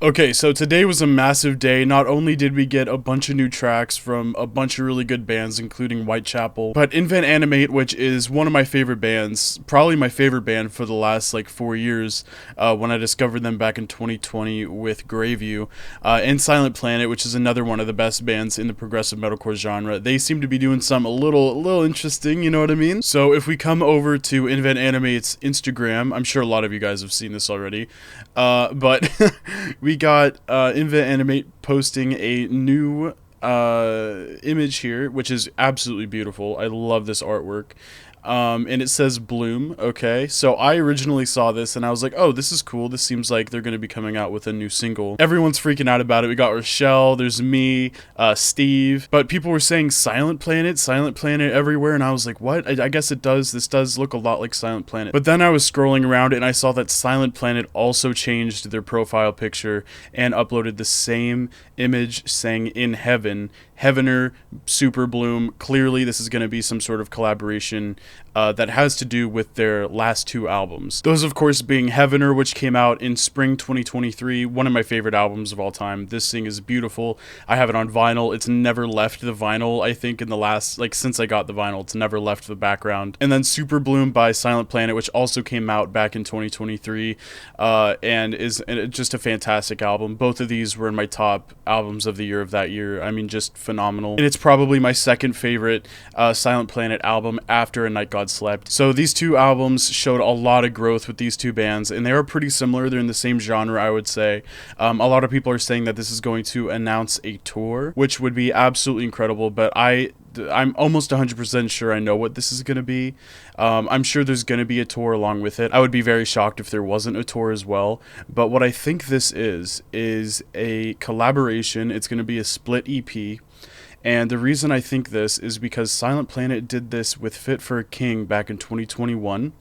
Okay, so today was a massive day. Not only did we get a bunch of new tracks from a bunch of really good bands, including Whitechapel, but Animate, which is one of my favorite bands, probably my favorite band for the last like 4 years, when I discovered them back in 2020 with Greyview, and Silent Planet, which is another one of the best bands in the progressive metalcore genre. They seem to be doing something a little interesting, you know what I mean? So if we come over to Animate's Instagram, I'm sure a lot of you guys have seen this already, but we got Animate posting a new image here, which is absolutely beautiful. I love this artwork. And it says Bloom, okay? So I originally saw this and I was like, oh, this is cool. This seems like they're going to be coming out with a new single. Everyone's freaking out about it. We got Rochelle, there's me, Steve, but people were saying Silent Planet everywhere, and I was like, what? I guess it does. This does look a lot like Silent Planet. But then I was scrolling around and I saw that Silent Planet also changed their profile picture and uploaded the same image saying in heaven, Heavener, Super Bloom. Clearly this is going to be some sort of collaboration that has to do with their last two albums. Those, of course, being Heavener, which came out in spring 2023, one of my favorite albums of all time. This thing is beautiful. I have it on vinyl. It's never left the vinyl, I think, in the last, like, since I got the vinyl, it's never left the background. And then Super Bloom by Silent Planet, which also came out back in 2023, and is just a fantastic album. Both of these were in my top albums of the year of that year. I mean, just phenomenal. And it's probably my second favorite Silent Planet album after A Night God Slept. So these two albums showed a lot of growth with these two bands, and they are pretty similar. They're in the same genre, I would say. A lot of people are saying that this is going to announce a tour, which would be absolutely incredible, but I'm almost 100% sure I know what this is going to be. I'm sure there's going to be a tour along with it. I would be very shocked if there wasn't a tour as well. But what I think this is a collaboration. It's going to be a split EP. And the reason I think this is because Silent Planet did this with Fit for a King back in 2021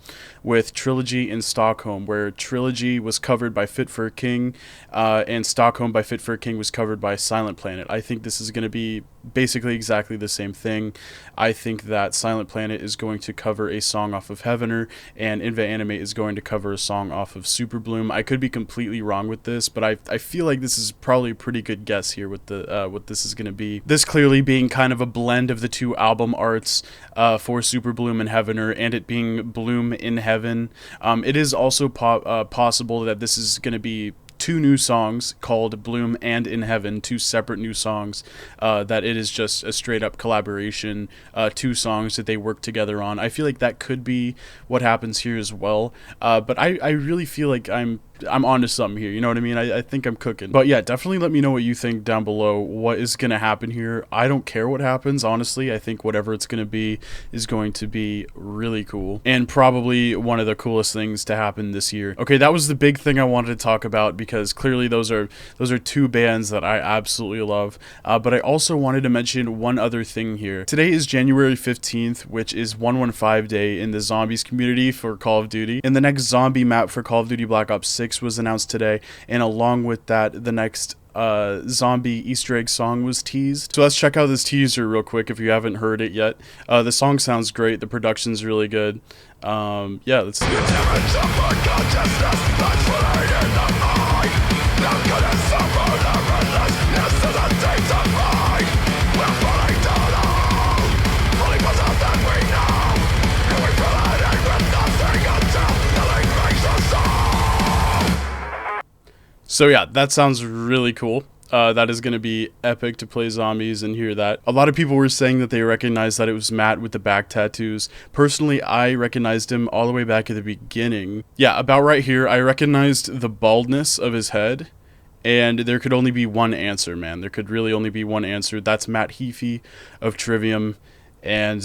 with Trilogy in Stockholm, where Trilogy was covered by Fit for a King, and Stockholm by Fit for a King was covered by Silent Planet. I think this is going to be basically exactly the same thing. I think that Silent Planet is going to cover a song off of Heavener, and Animate is going to cover a song off of Super Bloom. I could be completely wrong with this, but I feel like this is probably a pretty good guess here with the what this is going to be. This clearly being kind of a blend of the two album arts for Super Bloom and Heavener, and it being Bloom in Heaven. It is also possible that this is going to be two new songs called Bloom and In Heaven, two separate new songs, that it is just a straight up collaboration, two songs that they work together on. I feel like that could be what happens here as well, but I really feel like I'm onto something here, you know what I mean? I think I'm cooking. But yeah, definitely let me know what you think down below. What is going to happen here? I don't care what happens, honestly. I think whatever it's going to be is going to be really cool, and probably one of the coolest things to happen this year. Okay, that was the big thing I wanted to talk about, because clearly those are two bands that I absolutely love. But I also wanted to mention one other thing here. Today is January 15th, which is 115 Day in the Zombies community for Call of Duty. And the next zombie map for Call of Duty Black Ops 6 was announced today, and along with that, the next zombie Easter egg song was teased. So let's check out this teaser real quick if you haven't heard it yet. The song sounds great. The production's really good. Yeah, let's see it. So yeah, that sounds really cool. That is going to be epic to play zombies and hear that. A lot of people were saying that they recognized that it was Matt with the back tattoos. Personally, I recognized him all the way back at the beginning. Yeah, about right here, I recognized the baldness of his head. And there could only be one answer, man. There could really only be one answer. That's Matt Heafy of Trivium. And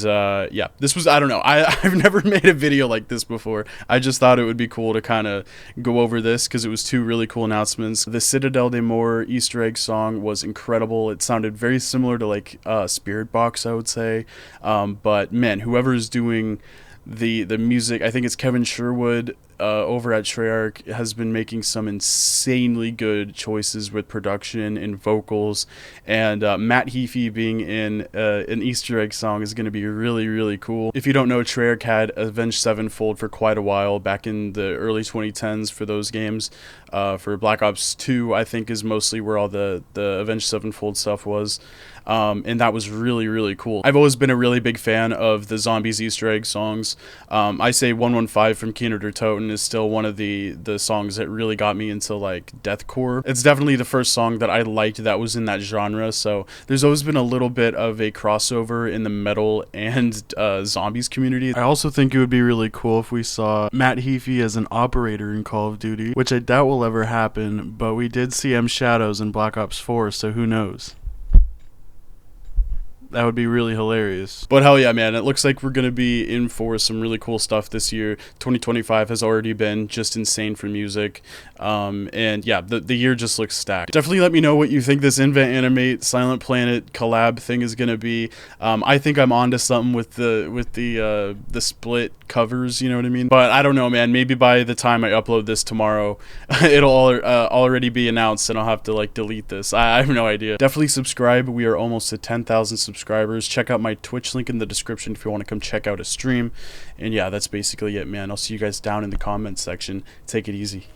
yeah, this was, I don't know, I've never made a video like this before. I just thought it would be cool to kind of go over this because it was two really cool announcements. The Citadel de Mor Easter egg song was incredible. It sounded very similar to like Spirit Box, I would say. But man, whoever is doing the music, I think it's Kevin Sherwood, over at Treyarch has been making some insanely good choices with production and vocals, and Matt Heafy being in an Easter egg song is going to be really, really cool. If you don't know, Treyarch had Avenged Sevenfold for quite a while back in the early 2010s for those games. For Black Ops 2, I think, is mostly where all the Avenged Sevenfold stuff was. And that was really, really cool. I've always been a really big fan of the Zombies Easter egg songs. I say 115 from Keener der Toten is still one of the songs that really got me into like deathcore. It's definitely the first song that I liked that was in that genre, so there's always been a little bit of a crossover in the metal and zombies community. I also think it would be really cool if we saw Matt Heafy as an operator in Call of Duty, which I doubt will ever happen, but we did see M Shadows in Black Ops 4, so who knows. That would be really hilarious. But hell yeah, man, it looks like we're going to be in for some really cool stuff this year. 2025 has already been just insane for music. And yeah, the year just looks stacked. Definitely let me know what you think this Invent Animate Silent Planet collab thing is going to be. I think I'm onto something with the split covers, you know what I mean? But I don't know, man. Maybe by the time I upload this tomorrow, it'll already be announced and I'll have to like delete this. I have no idea. Definitely subscribe. We are almost at 10,000 subscribers. Check out my Twitch link in the description if you want to come check out a stream. And yeah, that's basically it, man. I'll see you guys down in the comments section. Take it easy.